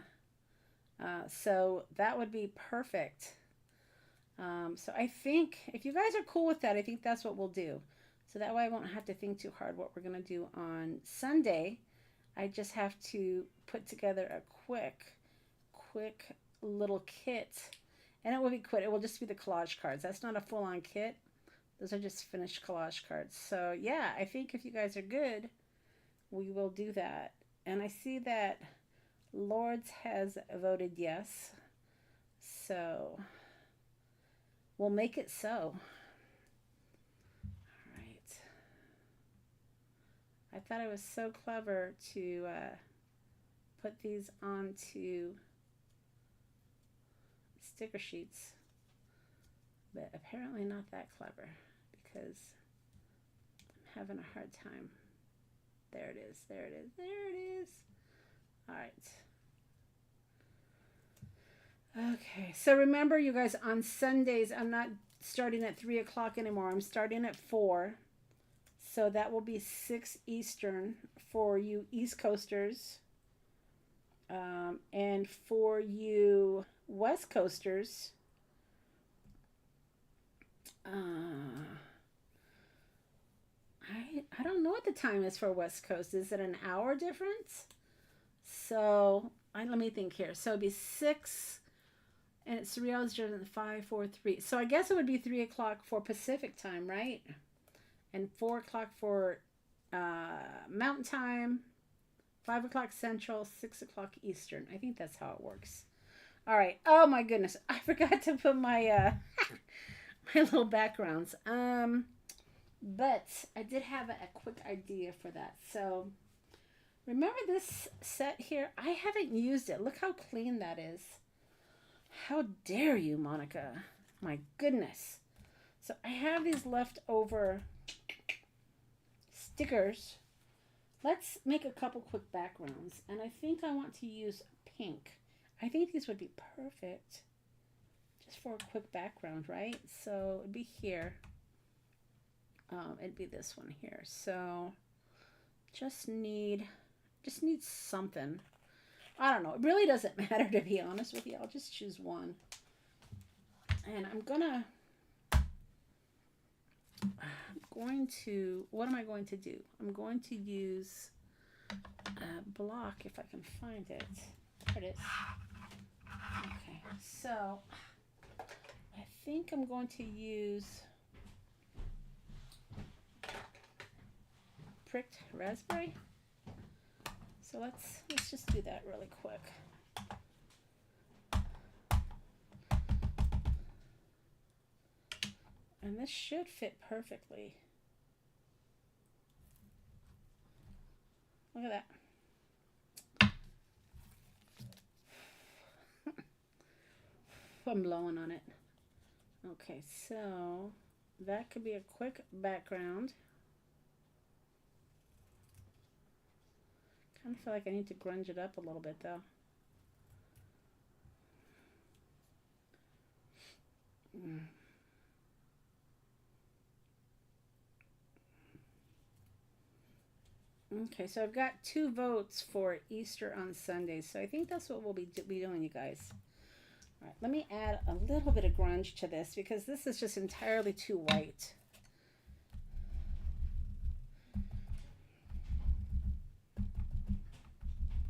So that would be perfect. So I think if you guys are cool with that, I think that's what we'll do. So that way I won't have to think too hard what we're going to do on Sunday. I just have to put together a quick little kit. And it will be quick. It will just be the collage cards. That's not a full-on kit. Those are just finished collage cards. So yeah, I think if you guys are good, we will do that. And I see that Lords has voted yes. So we'll make it so. All right. I thought it was so clever to put these onto sticker sheets, but apparently not that clever because I'm having a hard time. There it is, there it is, there it is. All right. Okay, so remember you guys, on Sundays, I'm not starting at 3 o'clock anymore. I'm starting at 4. So that will be 6 Eastern for you East Coasters. And for you West Coasters, I don't know what the time is for West Coast. Is it an hour difference? So let me think here. So it'd be 6, and it's 3 hours different than 5, 4, 3. So I guess it would be 3 o'clock for Pacific time, right? And 4 o'clock for Mountain Time, 5 o'clock Central, 6 o'clock Eastern. I think that's how it works. All right. Oh my goodness, I forgot to put my my little backgrounds. But I did have a quick idea for that. So remember this set here? I haven't used it. Look how clean that is. How dare you, Monica? My goodness. So I have these leftover stickers. Let's make a couple quick backgrounds. And I think I want to use pink. I think these would be perfect just for a quick background, right? So it'd be here. It'd be this one here. So just need something. I don't know. It really doesn't matter, to be honest with you. I'll just choose one. And what am I going to do? I'm going to use a block if I can find it. There it is. Okay, so I think I'm going to use pricked raspberry. So let's just do that really quick. And this should fit perfectly. Look at that. I'm blowing on it. Okay, so that could be a quick background. Kind of feel like I need to grunge it up a little bit though. Okay, so I've got 2 votes for Easter on Sunday, so I think that's what we'll be doing, you guys. All right, let me add a little bit of grunge to this because this is just entirely too white.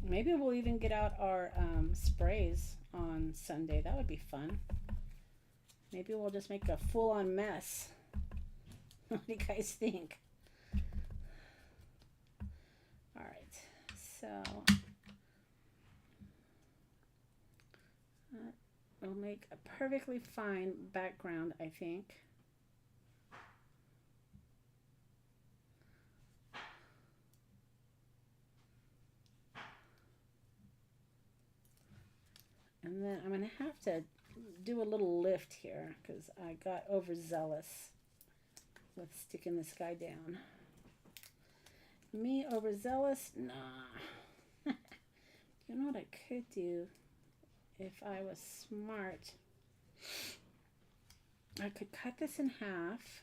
Maybe we'll even get out our sprays on Sunday. That would be fun. Maybe we'll just make a full-on mess. What do you guys think? All right, so we'll make a perfectly fine background, I think. And then I'm going to have to do a little lift here because I got overzealous with sticking this guy down. Me overzealous? Nah. You know what I could do if I was smart? I could cut this in half.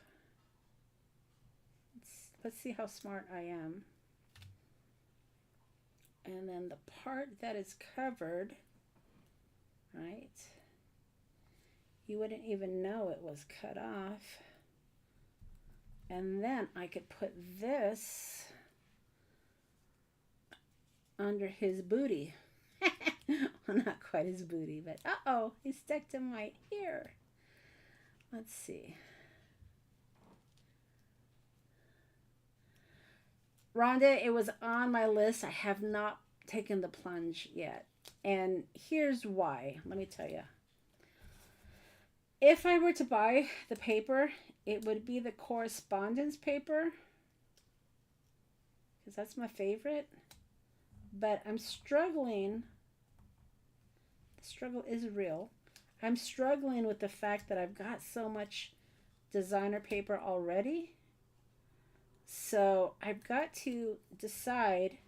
Let's see how smart I am. And then the part that is covered, right? You wouldn't even know it was cut off. And then I could put this under his booty. Well, not quite his booty, but uh-oh, he stuck to my ear. Let's see. Rhonda, it was on my list. I have not taken the plunge yet. And here's why. Let me tell you. If I were to buy the paper, it would be the correspondence paper, because that's my favorite. But I'm struggling. The struggle is real. I'm struggling with the fact that I've got so much designer paper already. So I've got to decide,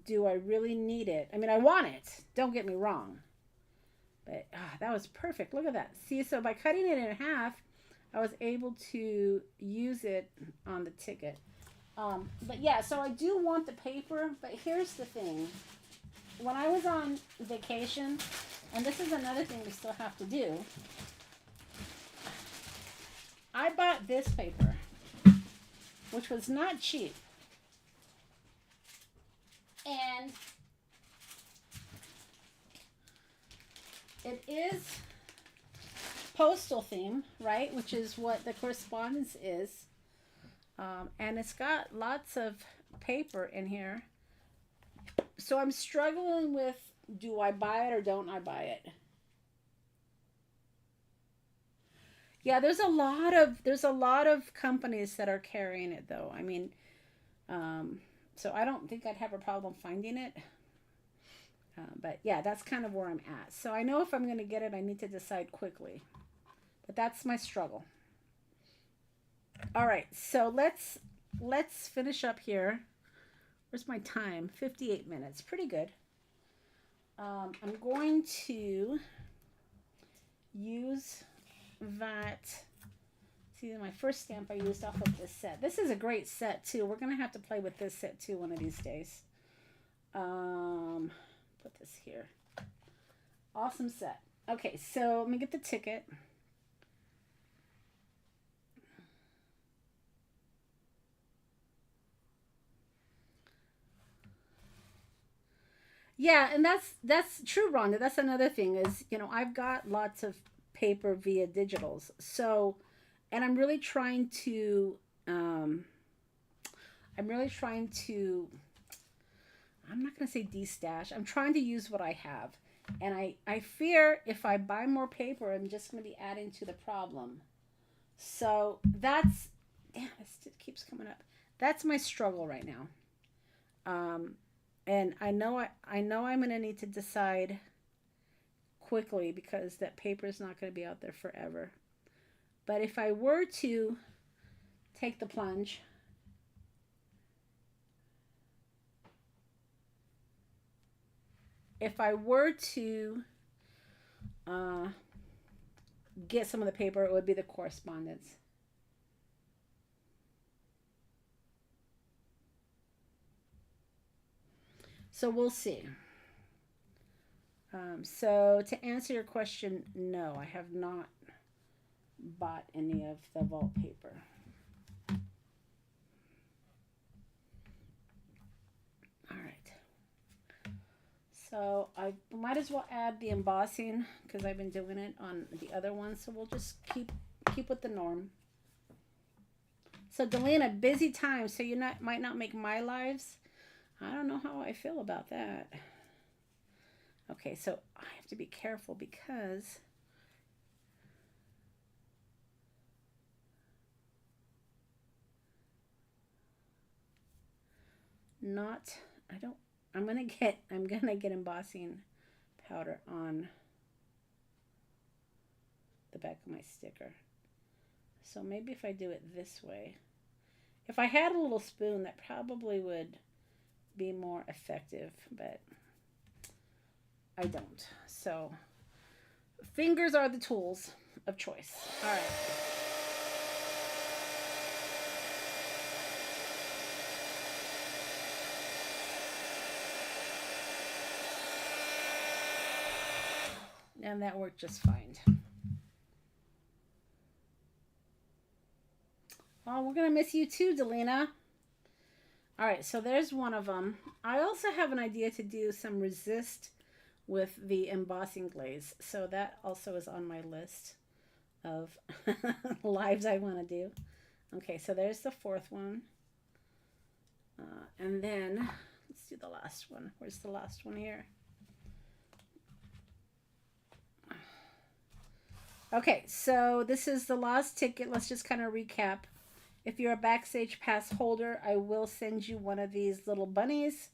do I really need it? I mean, I want it. Don't get me wrong. But that was perfect. Look at that. See, so by cutting it in half, I was able to use it on the ticket. But yeah, so I do want the paper, but here's the thing. When I was on vacation, and this is another thing we still have to do, I bought this paper, which was not cheap. And it is postal theme, right? Which is what the correspondence is. And it's got lots of paper in here. So I'm struggling with, do I buy it or don't I buy it? Yeah, there's a lot of companies that are carrying it though. I mean, so I don't think I'd have a problem finding it. But yeah, that's kind of where I'm at. So I know if I'm going to get it, I need to decide quickly. But that's my struggle. All right, so let's finish up here. Where's my time? 58 minutes. Pretty good. I'm going to use that. See, my first stamp I used off of this set. This is a great set too. We're going to have to play with this set too one of these days. Put this here. Awesome set. Okay, so let me get the ticket. Yeah, and that's true, Rhonda. That's another thing is, you know, I've got lots of paper via digitals. So, and I'm really trying to, I'm not going to say destash. I'm trying to use what I have. And I fear if I buy more paper, I'm just going to be adding to the problem. So that's, damn, it keeps coming up. That's my struggle right now. And I know I'm going to need to decide quickly because that paper is not going to be out there forever. But if I were to take the plunge, if I were to get some of the paper, it would be the correspondence. So we'll see. So to answer your question, no, I have not bought any of the vault paper. All right. So I might as well add the embossing because I've been doing it on the other one. So we'll just keep with the norm. So Delena, busy time. So you might not make my lives. I don't know how I feel about that. Okay, so I have to be careful because I'm gonna get embossing powder on the back of my sticker. So maybe if I do it this way. If I had a little spoon, that probably would be more effective, but I don't. So fingers are the tools of choice. All right. And that worked just fine. Oh, we're going to miss you too, Delina. All right, so there's one of them. I also have an idea to do some resist with the embossing glaze. So that also is on my list of lives I want to do. Okay, so there's the fourth one. And then let's do the last one. Where's the last one here? Okay, so this is the last ticket. Let's just kind of recap. If you're a Backstage Pass holder, I will send you one of these little bunnies.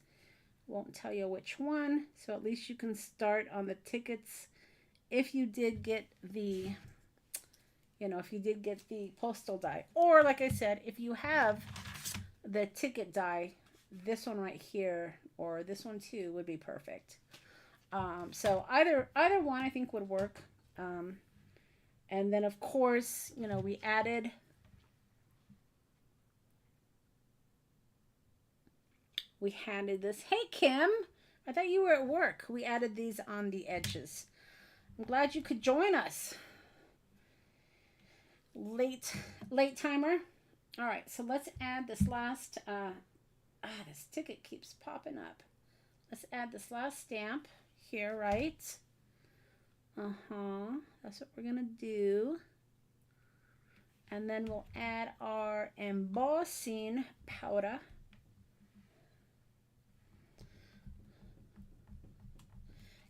Won't tell you which one, so at least you can start on the tickets. If you did get the, if you did get the postal die, or like I said, if you have the ticket die, this one right here, or this one too, would be perfect. So either one I think would work. And then of course, we added this. Hey, Kim, I thought you were at work. We added these on the edges. I'm glad you could join us. Late timer. All right, so let's add this last, this ticket keeps popping up. Let's add this last stamp here, right? That's what we're going to do. And then we'll add our embossing powder.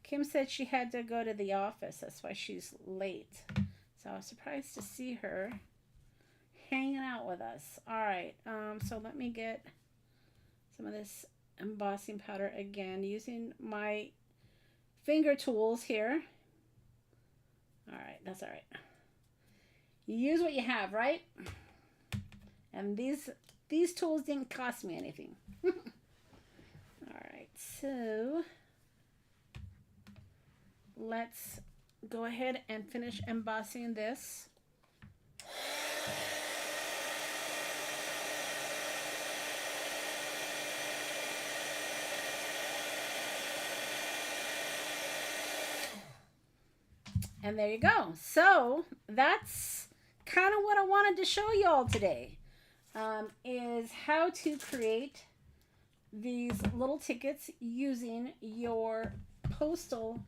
Kim said she had to go to the office. That's why she's late. So I was surprised to see her hanging out with us. All right. So let me get some of this embossing powder again using my finger tools here. All right. That's all right. You use what you have, right? And these tools didn't cost me anything. All right. So let's go ahead and finish embossing this. And there you go. So that's kind of what I wanted to show y'all today, is how to create these little tickets using your postal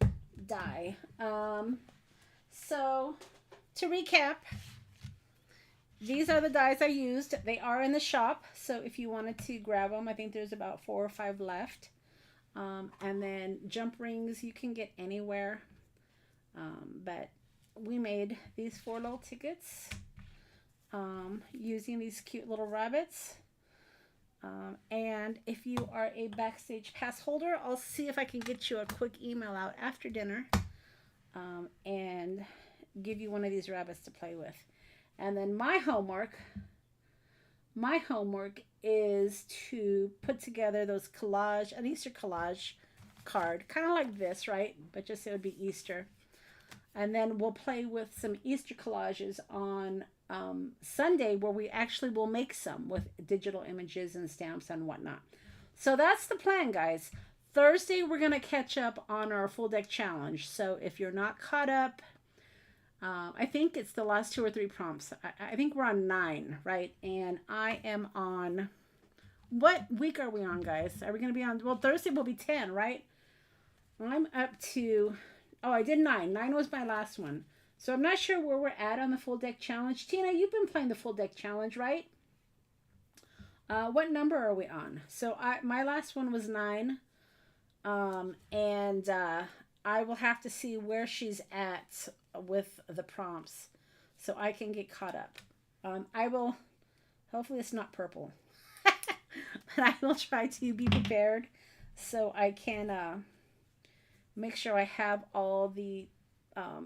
die. So to recap, these are the dies I used. They are in the shop, so if you wanted to grab them, I think there's about 4 or 5 left. And then jump rings you can get anywhere, but we made these 4 little tickets using these cute little rabbits. And if you are a Backstage Pass holder, I'll see if I can get you a quick email out after dinner and give you one of these rabbits to play with. And then my homework is to put together those an Easter collage card, kind of like this, right? But just it would be Easter. And then we'll play with some Easter collages on Sunday, where we actually will make some with digital images and stamps and whatnot. So that's the plan, guys. Thursday, we're going to catch up on our full deck challenge. So if you're not caught up, I think it's the last 2 or 3 prompts. I think we're on 9, right? And I am on, what week are we on, guys? Are we going to be on, well, Thursday will be 10, right? I'm up to, oh, I did 9. 9 was my last one. So I'm not sure where we're at on the full deck challenge. Tina, you've been playing the full deck challenge, right? What number are we on? So my last one was 9. And I will have to see where she's at with the prompts so I can get caught up. I will, hopefully it's not purple, but I will try to be prepared so I can make sure I have all the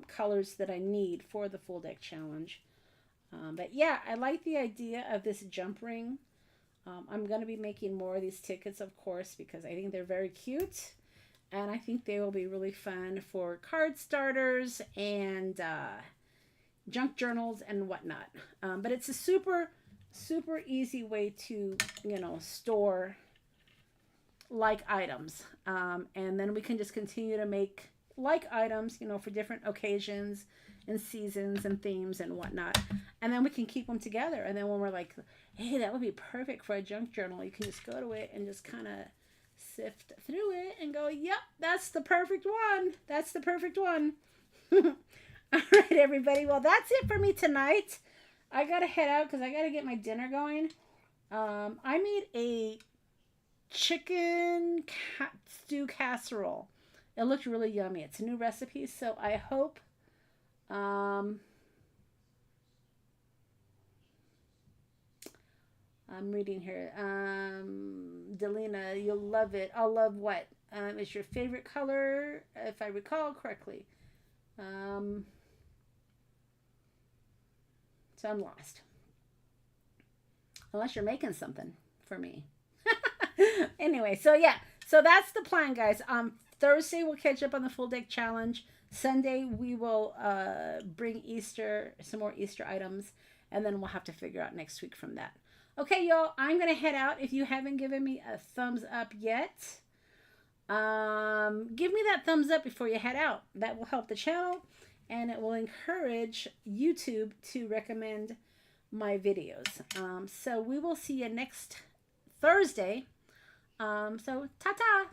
colors that I need for the full deck challenge. But yeah, I like the idea of this jump ring. I'm going to be making more of these tickets, of course, because I think they're very cute. And I think they will be really fun for card starters and junk journals and whatnot. But it's a super, super easy way to, store like items. And then we can just continue to make like items, for different occasions and seasons and themes and whatnot. And then we can keep them together. And then when we're like, hey, that would be perfect for a junk journal, you can just go to it and just kind of sift through it and go, yep, that's the perfect one. That's the perfect one. All right, everybody. Well, that's it for me tonight. I got to head out because I got to get my dinner going. I made a chicken stew casserole. It looked really yummy. It's a new recipe, so I hope I'm reading here. Delina, you'll love it. I'll love what? It's your favorite color, if I recall correctly. So I'm lost. Unless you're making something for me. Anyway, so yeah. So that's the plan, guys. Thursday we'll catch up on the full deck challenge. Sunday we will bring some more Easter items, and then we'll have to figure out next week from that. Okay, y'all, I'm gonna head out. If you haven't given me a thumbs up yet, give me that thumbs up before you head out. That will help the channel, and it will encourage YouTube to recommend my videos. So we will see you next Thursday. So ta-ta!